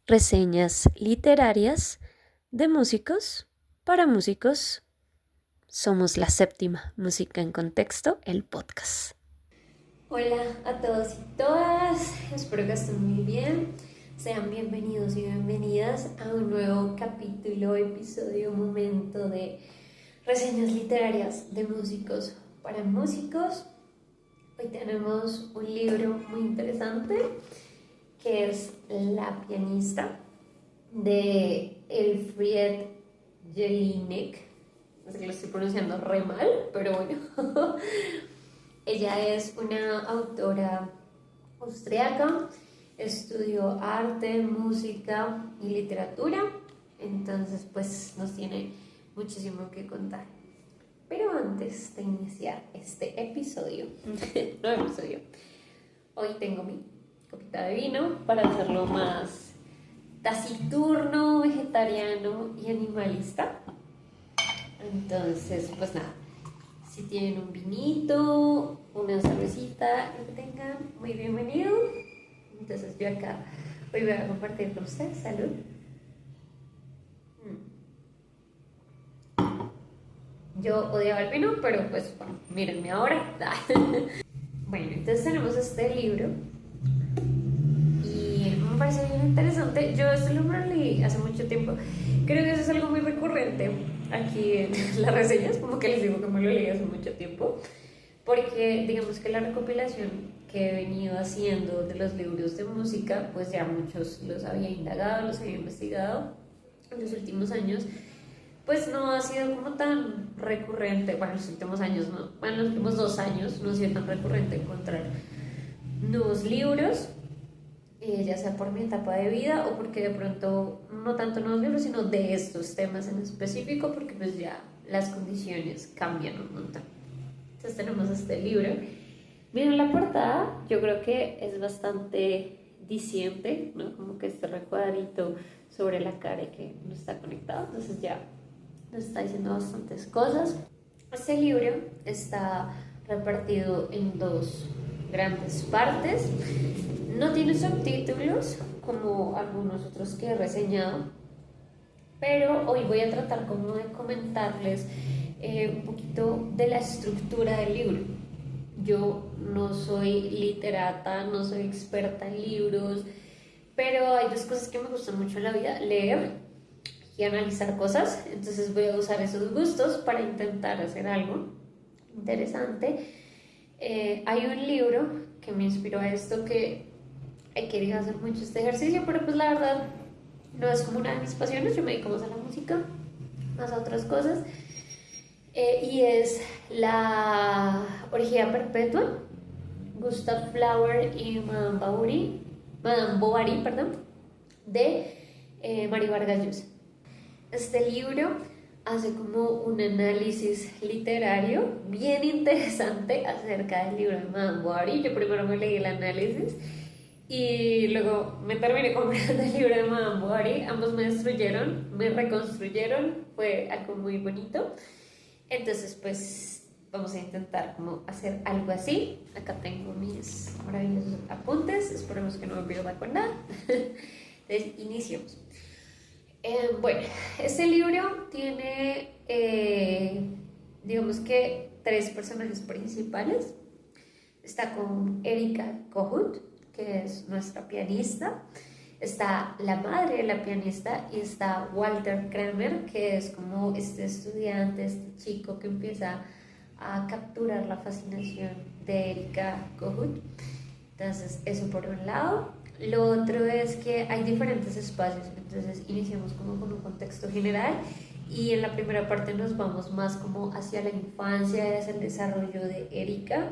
Reseñas literarias de músicos para músicos. Somos la séptima Música en Contexto, el podcast. Hola a todos y todas, espero que estén muy bien. Sean bienvenidos y bienvenidas a un nuevo capítulo, episodio, momento de reseñas literarias de músicos para músicos. Hoy tenemos un libro muy interesante que es La pianista de Elfriede Jelinek. No sé que lo estoy pronunciando re mal, pero bueno. Ella es una autora austriaca, estudió arte, música y literatura, entonces pues nos tiene muchísimo que contar. Pero antes de iniciar este episodio, hoy tengo mi copita de vino para hacerlo más taciturno, vegetariano y animalista. Entonces, pues nada, si tienen un vinito, una cervecita, lo que tengan, muy bienvenido. Entonces yo acá hoy voy a compartir con ustedes. Salud. Yo odiaba el vino, pero pues bueno, mírenme ahora. Bueno, entonces tenemos este libro y me parece bien interesante. Yo este libro lo leí hace mucho tiempo. Creo que eso es algo muy recurrente aquí en las reseñas, como que les digo que me lo leí hace mucho tiempo, porque digamos que la recopilación que he venido haciendo de los libros de música, pues ya muchos los había indagado, los había investigado en los últimos años, pues no ha sido como tan recurrente, bueno, en los últimos años no, bueno, en los últimos 2 años no ha sido tan recurrente encontrar nuevos libros, ya sea por mi etapa de vida o porque de pronto no tanto nuevos libros, sino de estos temas en específico, porque pues ya las condiciones cambian un montón. Entonces tenemos este libro. Miren la portada, yo creo que es bastante diciente, ¿no? Como que este recuadrito sobre la cara y que no está conectado, entonces ya nos está diciendo bastantes cosas. Este libro está repartido en dos grandes partes. No tiene subtítulos como algunos otros que he reseñado, pero hoy voy a tratar como de comentarles un poquito de la estructura del libro. Yo no soy literata, no soy experta en libros, pero hay dos cosas que me gustan mucho en la vida: leer y analizar cosas. Entonces voy a usar esos gustos para intentar hacer algo interesante. Hay un libro que me inspiró a esto, que he querido hacer mucho este ejercicio, pero pues la verdad no es como una de mis pasiones. Yo me dedico más a la música, más a otras cosas. Y es La Orgía Perpetua, Gustav Flower y Madame Bovary, perdón, de Mario Vargas Llosa. Este libro hace como un análisis literario bien interesante acerca del libro de Madame Bovary. Yo primero me leí el análisis y luego me terminé comprando el libro de Madame Bovary. Ambos me destruyeron, me reconstruyeron, fue algo muy bonito. Entonces pues vamos a intentar como hacer algo así. Acá tengo mis maravillosos apuntes, esperemos que no me pierda con nada. Entonces iniciemos. Bueno, este libro tiene, digamos que, 3 personajes principales. Está con Erika Kohut, que es nuestra pianista. Está la madre de la pianista y está Walter Kramer, que es como este estudiante, este chico que empieza a capturar la fascinación de Erika Kohut. Entonces, eso por un lado. Lo otro es que hay diferentes espacios, entonces iniciamos como con un contexto general y en la primera parte nos vamos más como hacia la infancia, hacia el desarrollo de Erika,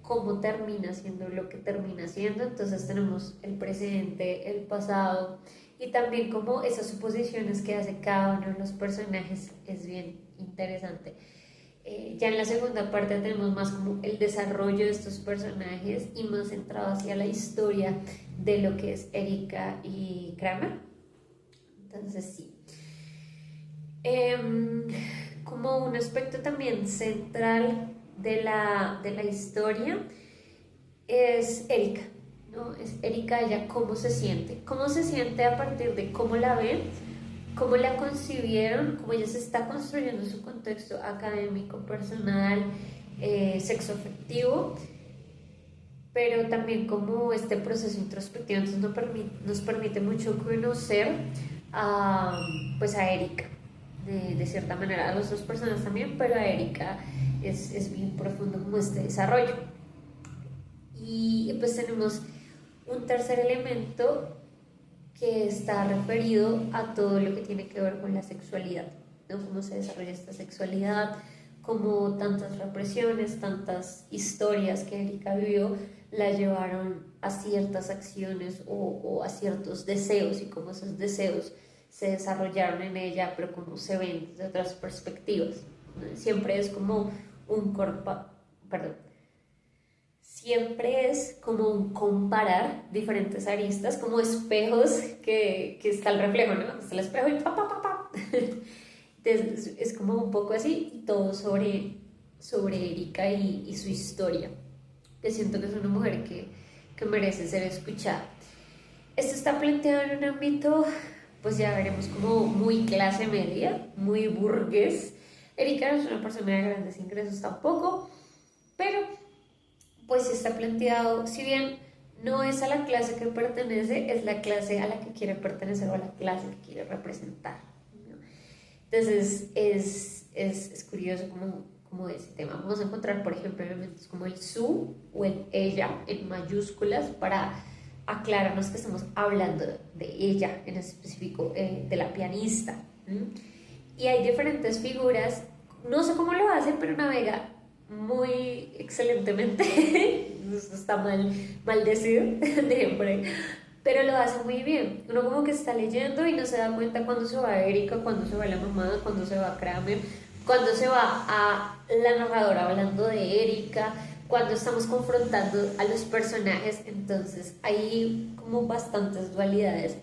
cómo termina siendo lo que termina siendo. Entonces tenemos el presente, el pasado y también como esas suposiciones que hace cada uno de los personajes. Es bien interesante. Ya en la segunda parte tenemos más como el desarrollo de estos personajes y más centrado hacia la historia de lo que es Erika y Kramer. Entonces sí. Como un aspecto también central de la historia es Erika. ¿no? Es Erika, ella cómo se siente a partir de cómo la ven, cómo la concibieron, cómo ella se está construyendo su contexto académico, personal, sexoafectivo, pero también como este proceso introspectivo. Entonces nos permite mucho conocer pues a Erika, de cierta manera, a las dos personas también, pero a Erika es bien profundo como este desarrollo. Y pues tenemos un tercer elemento que está referido a todo lo que tiene que ver con la sexualidad, ¿no? Cómo se desarrolla esta sexualidad, cómo tantas represiones, tantas historias que Erika vivió la llevaron a ciertas acciones o a ciertos deseos, y cómo esos deseos se desarrollaron en ella, pero cómo se ven desde otras perspectivas, ¿no? Siempre es como un comparar diferentes aristas, como espejos que está el reflejo, ¿no? Está el espejo y pa, pa, pa, pa. Entonces, es como un poco así, todo sobre Erika y su historia, que siento que es una mujer que merece ser escuchada. Esto está planteado en un ámbito, pues ya veremos, como muy clase media, muy burgués. Erika no es una persona de grandes ingresos tampoco, pero pues está planteado, si bien no es a la clase que pertenece, es la clase a la que quiere pertenecer o a la clase que quiere representar, ¿no? Entonces es curioso como ese tema. Vamos a encontrar, por ejemplo, elementos como el su o el ella en mayúsculas para aclararnos que estamos hablando de ella, en específico de la pianista, ¿no? Y hay diferentes figuras, no sé cómo lo hacen, pero navega muy excelentemente. Está mal decir, pero lo hace muy bien. Uno como que está leyendo y no se da cuenta cuando se va Erika, cuando se va la mamá, cuando se va Kramer, cuando se va a la narradora hablando de Erika, cuando estamos confrontando a los personajes. Entonces hay como bastantes dualidades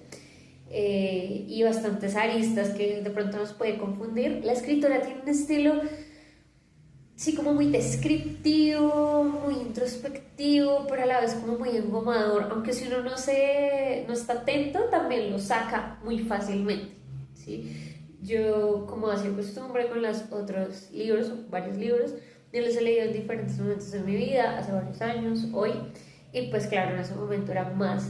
y bastantes aristas que de pronto nos puede confundir. La escritora tiene un estilo, sí, como muy descriptivo, muy introspectivo, pero a la vez como muy engomador, aunque si uno no está atento, también lo saca muy fácilmente, ¿sí? Yo, como hacía costumbre con los otros libros, varios libros, yo los he leído en diferentes momentos de mi vida, hace varios años, hoy, y pues claro, en ese momento era más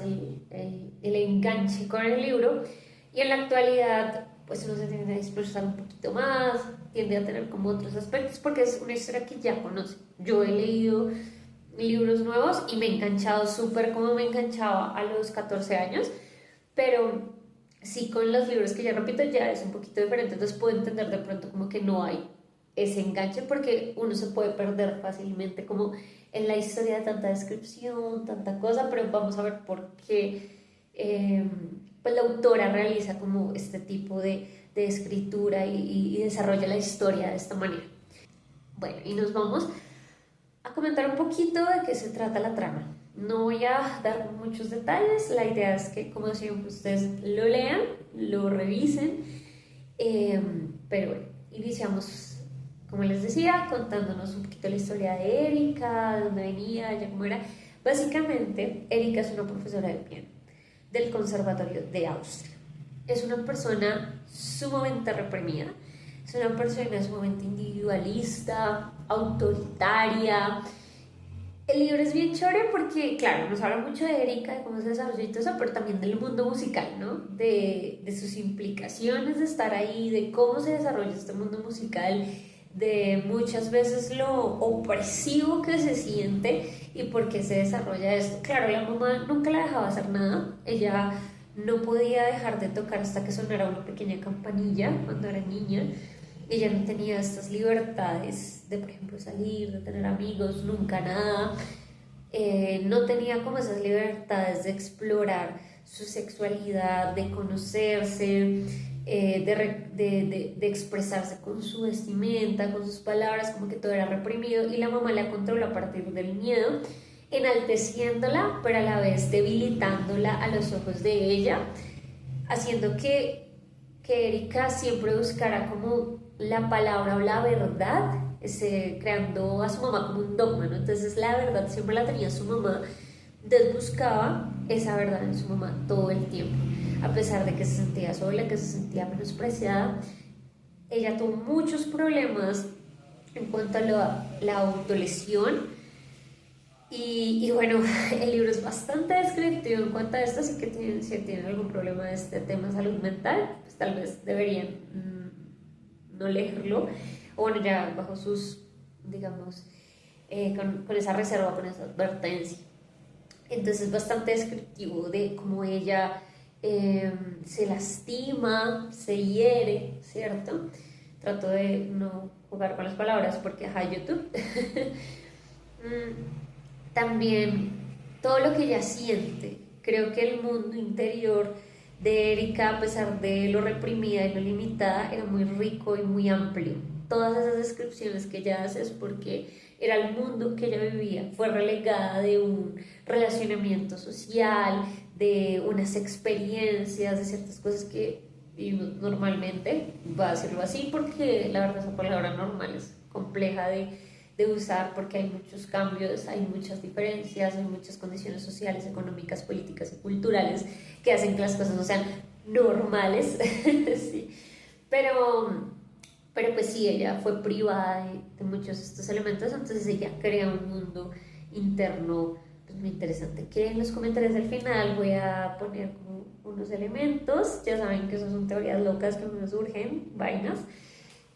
el enganche con el libro, y en la actualidad pues uno se tiende a dispersar un poquito más, tiende a tener como otros aspectos, porque es una historia que ya conoce. Yo he leído libros nuevos y me he enganchado súper como me enganchaba a los 14 años, pero sí, con los libros que ya repito ya es un poquito diferente, entonces puedo entender de pronto como que no hay ese enganche, porque uno se puede perder fácilmente como en la historia de tanta descripción, tanta cosa, pero vamos a ver por qué pues la autora realiza como este tipo de escritura y desarrolla la historia de esta manera. Bueno, y nos vamos a comentar un poquito de qué se trata la trama. No voy a dar muchos detalles, la idea es que, como siempre, ustedes lo lean, lo revisen, pero bueno, iniciamos, como les decía, contándonos un poquito la historia de Erika, de dónde venía, ya cómo era. Básicamente, Erika es una profesora de piano del Conservatorio de Austria. Es una persona sumamente reprimida, es una persona sumamente individualista, autoritaria. El libro es bien chévere porque, claro, nos habla mucho de Erika, de cómo se desarrolla y todo eso, pero también del mundo musical, ¿no? De sus implicaciones de estar ahí, de cómo se desarrolla este mundo musical, de muchas veces lo opresivo que se siente y por qué se desarrolla esto. Claro, la mamá nunca la dejaba hacer nada, ella no podía dejar de tocar hasta que sonara una pequeña campanilla cuando era niña. Ella no tenía estas libertades de, por ejemplo, salir, de tener amigos, nunca nada. No tenía como esas libertades de explorar su sexualidad, de conocerse, de expresarse con su vestimenta, con sus palabras, como que todo era reprimido, y la mamá la controla a partir del miedo, enalteciéndola, pero a la vez debilitándola a los ojos de ella, haciendo que Erika siempre buscara como la palabra o la verdad, creando a su mamá como un dogma, ¿no? Entonces la verdad siempre la tenía su mamá, Entonces buscaba esa verdad en su mamá todo el tiempo, a pesar de que se sentía sola, que se sentía menospreciada. Ella tuvo muchos problemas en cuanto a la autolesión y bueno, el libro es bastante descriptivo en cuanto a esto, así que si tienen algún problema de este tema de salud mental, pues tal vez deberían no leerlo, o bueno, ya bajo sus, digamos, con esa reserva, con esa advertencia. Entonces es bastante descriptivo de cómo ella se lastima, se hiere, ¿cierto? Trato de no jugar con las palabras porque ajá, YouTube. También todo lo que ella siente. Creo que el mundo interior de Erika, a pesar de lo reprimida y lo limitada, era muy rico y muy amplio. Todas esas descripciones que ella hace es porque era el mundo que ella vivía. Fue relegada de un relacionamiento social, de unas experiencias, de ciertas cosas que vivimos normalmente. Voy a decirlo así porque la verdad esa palabra normal es compleja de usar porque hay muchos cambios, hay muchas diferencias, hay muchas condiciones sociales, económicas, políticas y culturales que hacen que las cosas no sean normales, sí. Pero pues sí, ella fue privada de muchos de estos elementos, entonces ella crea un mundo interno pues, muy interesante, que en los comentarios del final voy a poner como unos elementos, ya saben que eso son teorías locas que me surgen, vainas,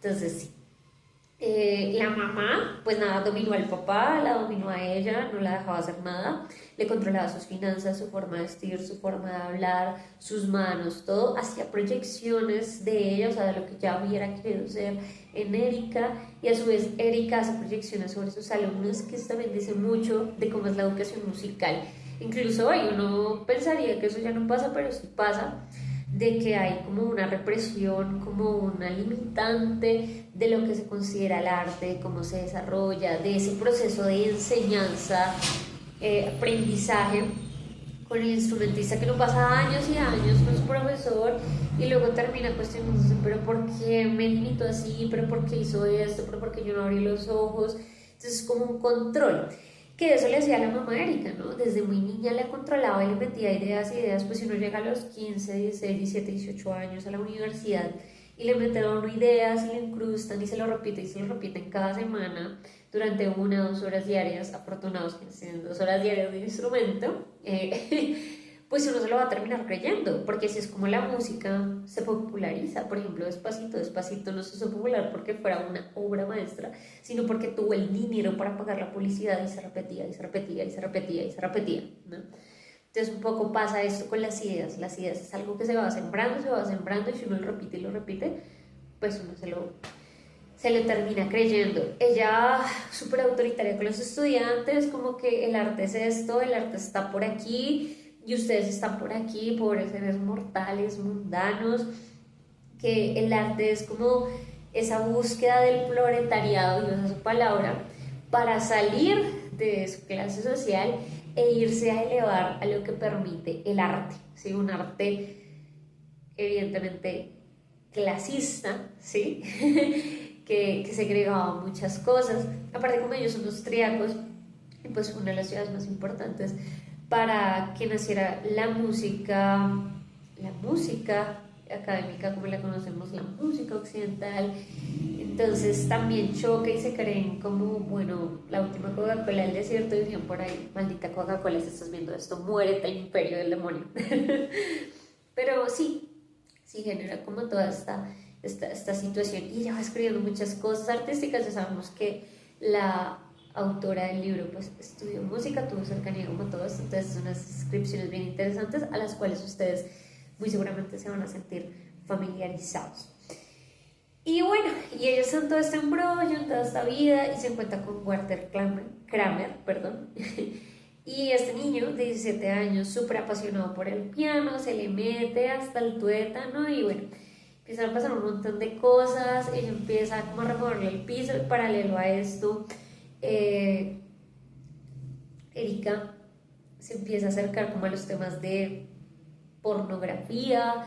entonces sí. La mamá, pues nada, dominó al papá, la dominó a ella, no la dejaba hacer nada, le controlaba sus finanzas, su forma de vestir, su forma de hablar, sus manos, todo, hacía proyecciones de ella, o sea, de lo que ya hubiera querido ser en Erika, y a su vez Erika hace proyecciones sobre sus alumnos, que esto también dice mucho de cómo es la educación musical. Incluso hoy uno pensaría que eso ya no pasa, pero sí pasa de que hay como una represión, como una limitante de lo que se considera el arte, cómo se desarrolla, de ese proceso de enseñanza, aprendizaje con el instrumentista que no pasa años y años con su profesor y luego termina cuestionándose, pero ¿por qué me limitó así? ¿Pero por qué hizo esto? ¿Pero por qué yo no abrí los ojos? Entonces es como un control que eso le hacía a la mamá Erika, ¿no? Desde muy niña le controlaba y le metía ideas, pues si uno llega a los 15, 16, 17, 18 años a la universidad y le meten a uno ideas y le incrustan y se lo repite y se lo repiten cada semana durante 1 o 2 horas diarias, afortunados que tienen 2 horas diarias de instrumento, pues uno se lo va a terminar creyendo, porque así es como la música se populariza. Por ejemplo, Despacito, Despacito no se hizo popular porque fuera una obra maestra, sino porque tuvo el dinero para pagar la publicidad y se repetía, y se repetía, y se repetía, y se repetía, ¿no? Entonces un poco pasa esto con las ideas es algo que se va sembrando, y si uno lo repite y lo repite, pues uno se lo termina creyendo. Ella, súper autoritaria con los estudiantes, como que el arte es esto, el arte está por aquí, y ustedes están por aquí, pobres seres mortales, mundanos, que el arte es como esa búsqueda del proletariado, y esa es su palabra, para salir de su clase social e irse a elevar a lo que permite el arte, ¿sí? Un arte evidentemente clasista, ¿sí? que segregaba muchas cosas. Aparte, como ellos son austríacos, pues una de las ciudades más importantes para que naciera la música académica como la conocemos, la música occidental. Entonces también choca y se creen como, bueno, la última Coca-Cola del desierto, decían por ahí, maldita Coca-Cola, si estás viendo esto, muérete, el imperio del demonio. Pero sí genera como toda esta situación. Y ella va escribiendo muchas cosas artísticas. Ya sabemos que la autora del libro pues estudió música, tuvo cercanía como todo esto, entonces son unas descripciones bien interesantes a las cuales ustedes muy seguramente se van a sentir familiarizados. Y bueno, y ella está en todo este embrollo, en toda esta vida, y se encuentra con Walter Kramer, perdón. Y este niño de 17 años, súper apasionado por el piano, se le mete hasta el tuétano y bueno, empiezan a pasar un montón de cosas, ella empieza como a removerle el piso, y paralelo a esto, Erika se empieza a acercar como a los temas de pornografía,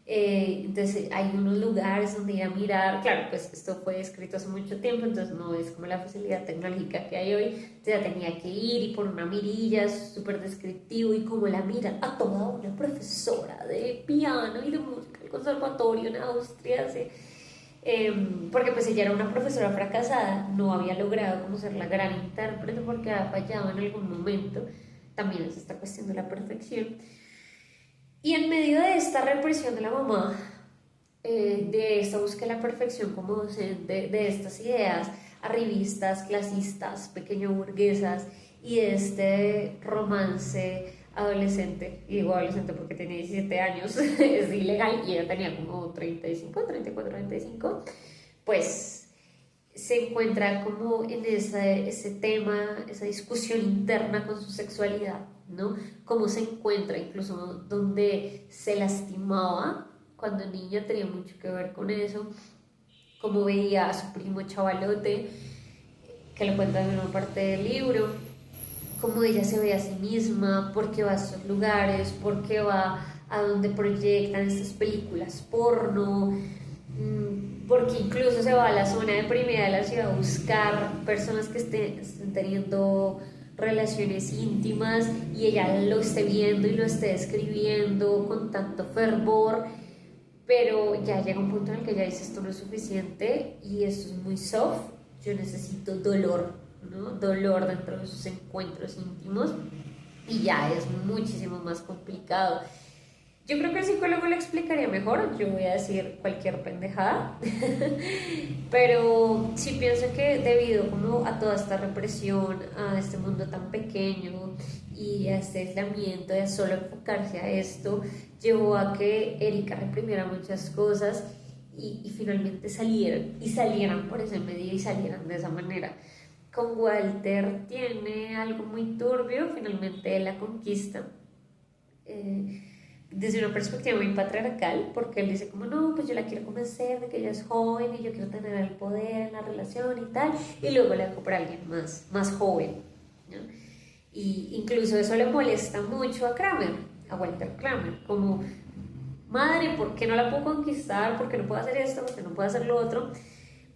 Entonces hay unos lugares donde ir a mirar, claro, pues esto fue escrito hace mucho tiempo, entonces no es como la facilidad tecnológica que hay hoy, entonces ya tenía que ir y por una mirilla súper descriptivo y como la mira a toda una profesora de piano y de música del conservatorio en Austria, ¿sí? Porque pues ella era una profesora fracasada, no había logrado como ser la gran intérprete porque había fallado en algún momento, también es esta cuestión de la perfección. Y en medio de esta represión de la mamá, de esta búsqueda de la perfección como docente, de estas ideas arribistas, clasistas, pequeño burguesas y de este romance adolescente, y digo adolescente porque tenía 17 años, es ilegal y ella tenía como 35, 34, 35, pues se encuentra como en ese tema, esa discusión interna con su sexualidad, ¿no? Cómo se encuentra, incluso donde se lastimaba cuando niña tenía mucho que ver con eso, cómo veía a su primo chavalote, que lo cuenta en una parte del libro, cómo ella se ve a sí misma, por qué va a esos lugares, por qué va a donde proyectan estas películas porno, porque incluso se va a la zona deprimida de la ciudad a buscar personas que estén teniendo relaciones íntimas y ella lo esté viendo y lo esté describiendo con tanto fervor, pero ya llega un punto en el que ya dice esto no es suficiente y esto es muy soft, yo necesito dolor, ¿no? Dolor dentro de sus encuentros íntimos y ya es muchísimo más complicado. Yo creo que el psicólogo lo explicaría mejor, yo voy a decir cualquier pendejada, pero sí pienso que debido como a toda esta represión, a este mundo tan pequeño y a este aislamiento de solo enfocarse a esto, llevó a que Erika reprimiera muchas cosas y finalmente salieran por ese medio y salieran de esa manera. Con Walter tiene algo muy turbio, finalmente él la conquista. Desde una perspectiva muy patriarcal, porque él dice como no, pues yo la quiero convencer de que ella es joven y yo quiero tener el poder en la relación y tal, y luego la dejo para alguien más joven, ¿no? Y incluso eso le molesta mucho a Kramer, a Walter Kramer, como madre, ¿por qué no la puedo conquistar? ¿Por qué no puedo hacer esto? ¿Por qué no puedo hacer lo otro?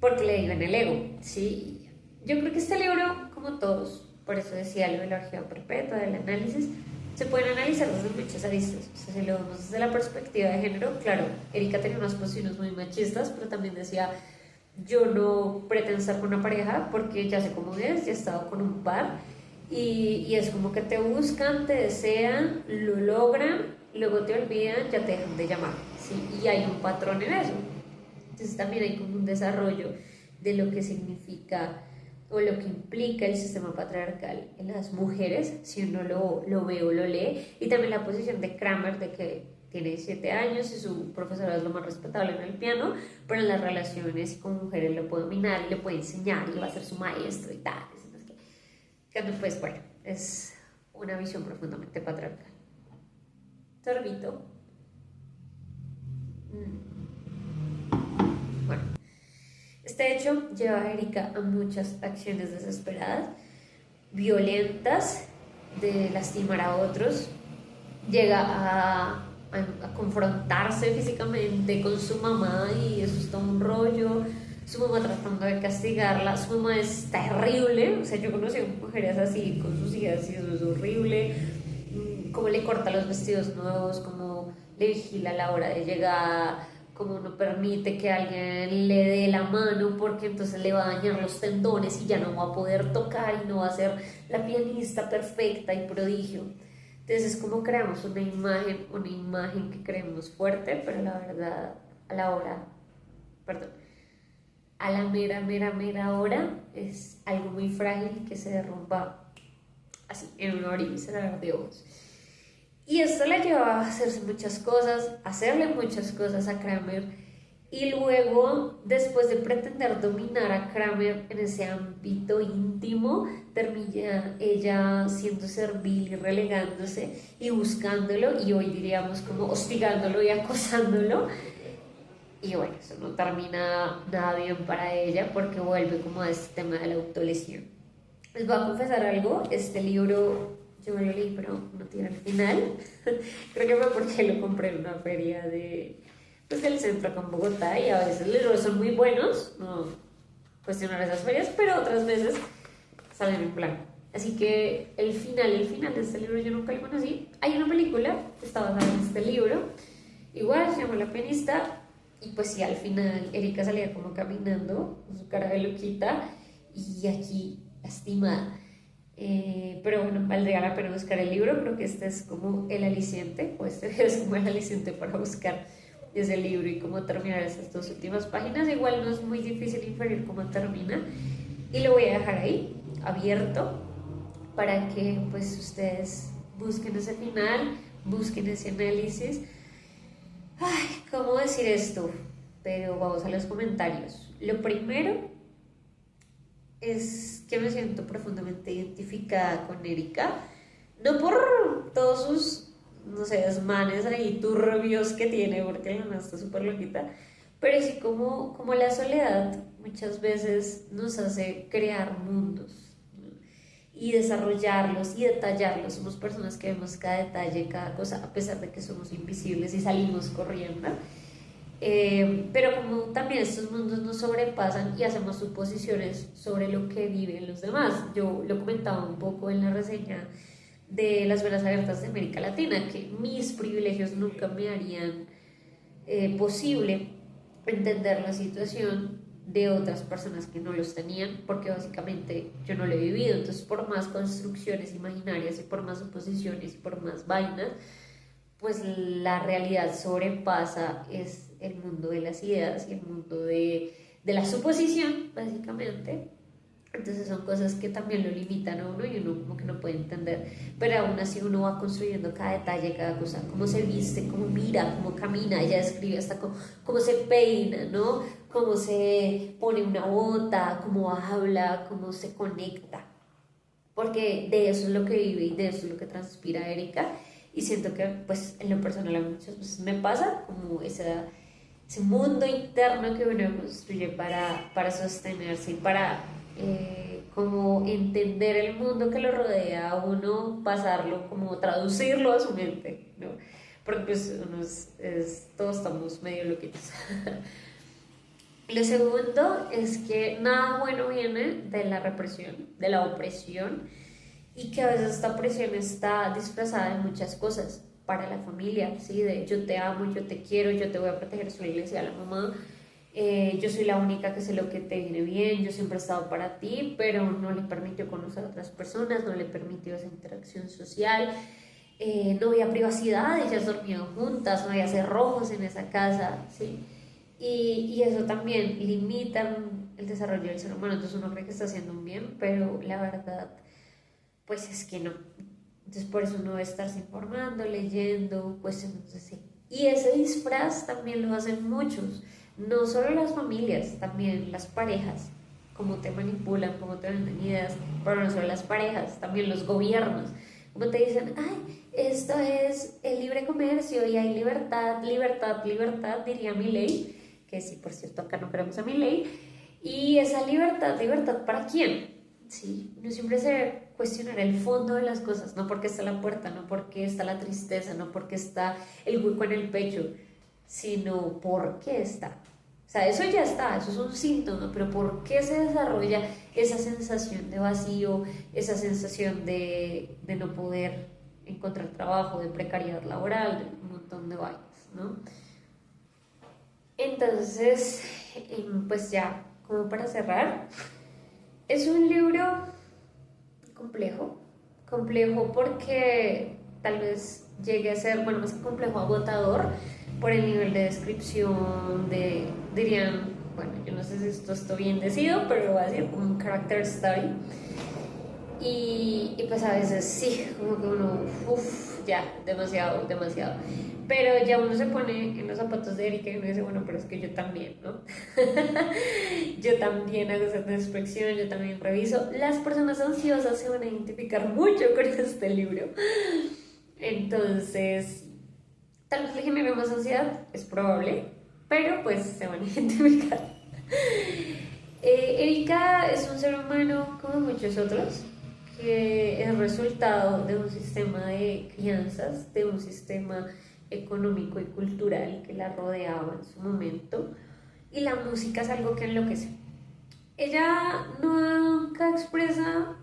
Porque le digo en el ego, ¿sí? Yo creo que este libro, como todos, por eso decía lo de la orgía perpetua, del análisis, se pueden analizar desde muchas aristas. O sea, si lo vemos desde la perspectiva de género, claro, Erika tenía unas posiciones muy machistas, pero también decía, yo no pretendo estar con una pareja porque ya sé cómo es, ya he estado con un par, y es como que te buscan, te desean, lo logran, luego te olvidan, ya te dejan de llamar, ¿sí? Y hay un patrón en eso. Entonces también hay como un desarrollo de lo que significa o lo que implica el sistema patriarcal en las mujeres, si uno lo ve o lo lee, y también la posición de Kramer de que tiene 17 años y su profesora es lo más respetable en el piano, pero en las relaciones con mujeres lo puede dominar y le puede enseñar y va a ser su maestro y tal. Que pues bueno, es una visión profundamente patriarcal. Sorbito. Bueno, este hecho lleva a Erika a muchas acciones desesperadas, violentas, de lastimar a otros. Llega a confrontarse físicamente con su mamá y eso es todo un rollo. Su mamá tratando de castigarla, su mamá es terrible, o sea, yo conocí a mujeres así con sus hijas y eso es horrible. Cómo le corta los vestidos nuevos, cómo le vigila a la hora de llegada, cómo no permite que alguien le dé la mano porque entonces le va a dañar los tendones y ya no va a poder tocar y no va a ser la pianista perfecta y prodigio. Entonces es como creamos una imagen que creemos fuerte, pero la verdad a la hora, perdón, a la mera hora es algo muy frágil que se derrumba así en un abrir y cerrar de ojos. Y esto le llevaba a hacerse muchas cosas, a hacerle muchas cosas a Kramer. Y luego, después de pretender dominar a Kramer en ese ámbito íntimo, termina ella siendo servil y relegándose y buscándolo, y hoy diríamos como hostigándolo y acosándolo. Y bueno, eso no termina nada bien para ella porque vuelve como a este tema de la autolesión. Les voy a confesar algo, este libro yo me lo leí pero no tiene el final. Creo que fue porque lo compré en una feria pues, del centro acá en Bogotá y a veces los libros son muy buenos, no cuestionar esas ferias, pero otras veces salen en plan. Así que el final de este libro yo nunca lo conocí. Hay una película que está basada en este libro, igual se llama La pianista, y pues sí, al final Erika salía como caminando con su cara de loquita y aquí lastimada. Pero bueno, valdría la pena buscar el libro, creo que este es como el aliciente, o este es como el aliciente para buscar ese libro y cómo terminar esas dos últimas páginas. Igual no es muy difícil inferir cómo termina y lo voy a dejar ahí, abierto, para que pues ustedes busquen ese final, busquen ese análisis. Ay, ¿cómo decir esto? Pero vamos a los comentarios. Lo primero es que me siento profundamente identificada con Erika, no por todos sus, no sé, desmanes ahí turbios que tiene, porque la nena está súper loquita, pero sí como la soledad muchas veces nos hace crear mundos, ¿no? Y desarrollarlos y detallarlos. Somos personas que vemos cada detalle, cada cosa, a pesar de que somos invisibles y salimos corriendo. Pero como también estos mundos nos sobrepasan y hacemos suposiciones sobre lo que viven los demás. Yo lo comentaba un poco en la reseña de las venas abiertas de América Latina, que mis privilegios nunca me harían posible entender la situación de otras personas que no los tenían, porque básicamente yo no lo he vivido. Entonces, por más construcciones imaginarias y por más suposiciones y por más vainas, pues la realidad sobrepasa es el mundo de las ideas y el mundo de la suposición, básicamente. Entonces son cosas que también lo limitan a uno y uno como que no puede entender, pero aún así uno va construyendo cada detalle, cada cosa, cómo se viste, cómo mira, cómo camina. Ella describe hasta cómo se peina, ¿no? Cómo se pone una bota, cómo habla, cómo se conecta, porque de eso es lo que vive y de eso es lo que transpira Erika. Y siento que pues en lo personal a muchas veces me pasa como ese mundo interno que uno construye para sostenerse y para como entender el mundo que lo rodea a uno, pasarlo, como traducirlo a su mente, ¿no? Porque pues uno todos estamos medio loquitos. Lo segundo es que nada bueno viene de la represión, de la opresión, y que a veces esta presión está disfrazada de muchas cosas para la familia, ¿sí? De yo te amo, yo te quiero, yo te voy a proteger, soy la iglesia, la mamá, yo soy la única que sé lo que te viene bien, yo siempre he estado para ti, pero no le permitió conocer a otras personas, no le permitió esa interacción social, no había privacidad, ellas dormían juntas, no había cerrojos en esa casa, ¿sí? Y eso también limita el desarrollo del ser humano. Entonces uno cree que está haciendo un bien, pero la verdad pues es que no. Entonces por eso uno debe estarse informando, leyendo, cuestionándose. Y ese disfraz también lo hacen muchos, no solo las familias, también las parejas, cómo te manipulan, cómo te venden ideas, pero no solo las parejas, también los gobiernos, como te dicen, ay, esto es el libre comercio y hay libertad, libertad, libertad, diría Milei, que sí, por cierto, acá no queremos a Milei, y esa libertad, libertad, ¿para quién? Sí, no siempre se debe cuestionar el fondo de las cosas, no porque está la puerta, no porque está la tristeza, no porque está el hueco en el pecho, sino por qué está. O sea, eso ya está, eso es un síntoma, pero ¿por qué se desarrolla esa sensación de vacío, esa sensación de no poder encontrar trabajo, de precariedad laboral, de un montón de vainas, ¿no? Entonces, pues ya, como para cerrar, es un libro complejo, complejo porque tal vez llegue a ser, bueno, más que complejo, agotador por el nivel de descripción, dirían, bueno, yo no sé si esto está bien decidido, pero lo voy a decir como un character study. Y pues a veces sí, como que uno, uff, ya, demasiado, demasiado. Pero ya uno se pone en los zapatos de Erika y uno dice, bueno, pero es que yo también, ¿no? Yo también hago esa introspección, yo también reviso. Las personas ansiosas se van a identificar mucho con este libro. Entonces, tal vez le genere más ansiedad, es probable, pero pues se van a identificar. Erika es un ser humano como muchos otros, que es resultado de un sistema de crianzas, de un sistema económico y cultural que la rodeaba en su momento, y la música es algo que enloquece. Ella nunca expresa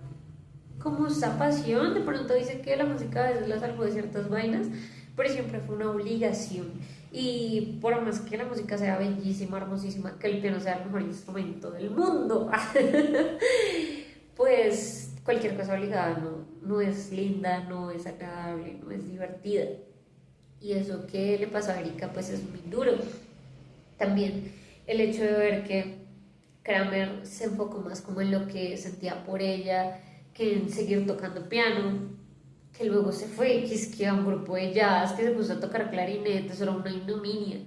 como esa pasión, de pronto dice que la música a veces la salvó de ciertas vainas, pero siempre fue una obligación. Y por más que la música sea bellísima, hermosísima, que el piano sea el mejor instrumento del mundo, pues cualquier cosa obligada no es linda, no es agradable, no es divertida. Y eso que le pasó a Erika pues es muy duro. También el hecho de ver que Kramer se enfocó más como en lo que sentía por ella, que en seguir tocando piano, que luego se fue, que es que a un grupo de jazz, que se puso a tocar clarinete, eso era una ignominia.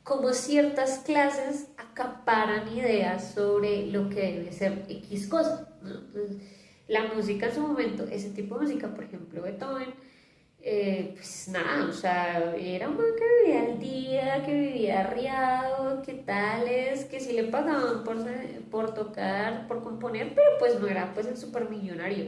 Como ciertas clases acaparan ideas sobre lo que debe ser X cosa, ¿no? Entonces, la música en su momento, ese tipo de música, por ejemplo, Beethoven, pues nada, o sea, era un man que vivía al día, que vivía arriado, que tales, que sí le pagaban por tocar, por componer, pero pues no era pues el supermillonario.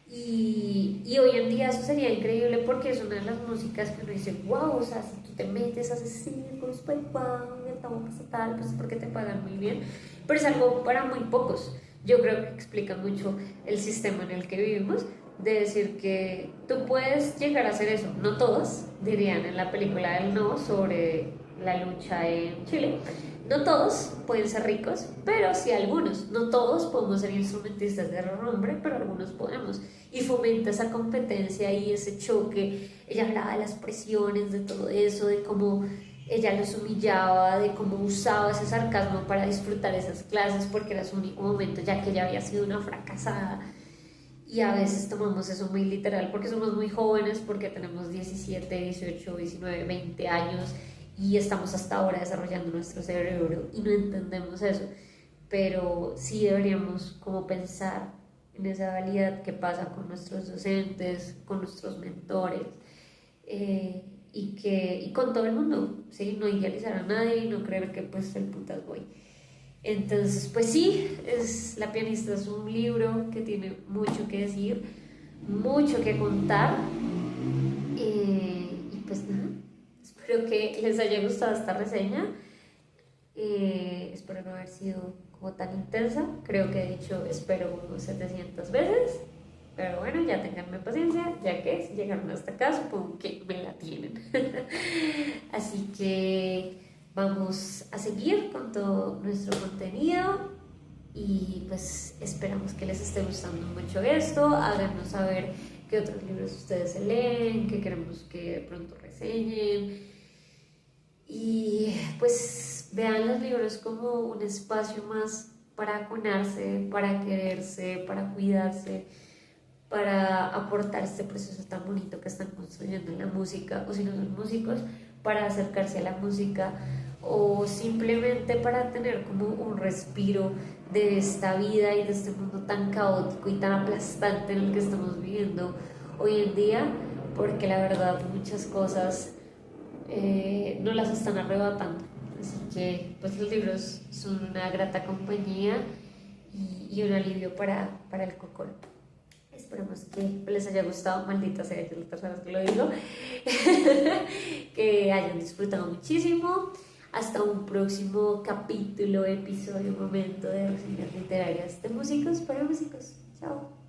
Y hoy en día eso sería increíble porque es una de las músicas que uno dice, wow, o sea, si tú te metes, haces círculos, pues wow, estamos tal, pues es porque te pagan muy bien, pero es algo para muy pocos. Yo creo que explica mucho el sistema en el que vivimos, de decir que tú puedes llegar a hacer eso, no todos, dirían en la película del No sobre la lucha en Chile, no todos pueden ser ricos, pero sí algunos. No todos podemos ser instrumentistas de renombre, pero algunos podemos. Y fomenta esa competencia y ese choque. Ella hablaba de las presiones, de todo eso, de cómo ella los humillaba, de cómo usaba ese sarcasmo para disfrutar esas clases, porque era su único momento, ya que ella había sido una fracasada. Y a veces tomamos eso muy literal porque somos muy jóvenes, porque tenemos 17, 18, 19, 20 años y estamos hasta ahora desarrollando nuestro cerebro y no entendemos eso. Pero sí deberíamos como pensar en esa validad que pasa con nuestros docentes, con nuestros mentores, y con todo el mundo, ¿sí? No idealizar a nadie y no creer que pues el putas voy. Entonces, pues sí, La pianista es un libro que tiene mucho que decir, mucho que contar. Y pues nada, espero que les haya gustado esta reseña. Espero no haber sido como tan intensa. Creo que he dicho espero como 700 veces. Pero bueno, ya tenganme paciencia, ya que si llegaron hasta acá, supongo que me la tienen. Así que vamos a seguir con todo nuestro contenido y pues esperamos que les esté gustando mucho esto. Háganos saber qué otros libros ustedes se leen, qué queremos que de pronto reseñen. Y pues vean los libros como un espacio más para acunarse, para quererse, para cuidarse, para aportar este proceso tan bonito que están construyendo en la música, o si no son músicos, para acercarse a la música, o simplemente para tener como un respiro de esta vida y de este mundo tan caótico y tan aplastante en el que estamos viviendo hoy en día, porque la verdad muchas cosas no las están arrebatando. Así que pues los libros son una grata compañía y un alivio para el cocoro. Esperamos que les haya gustado, maldita sea, yo la tercera vez que lo digo, que hayan disfrutado muchísimo. Hasta un próximo capítulo, episodio, momento de reseñas literarias de músicos para músicos. Chao.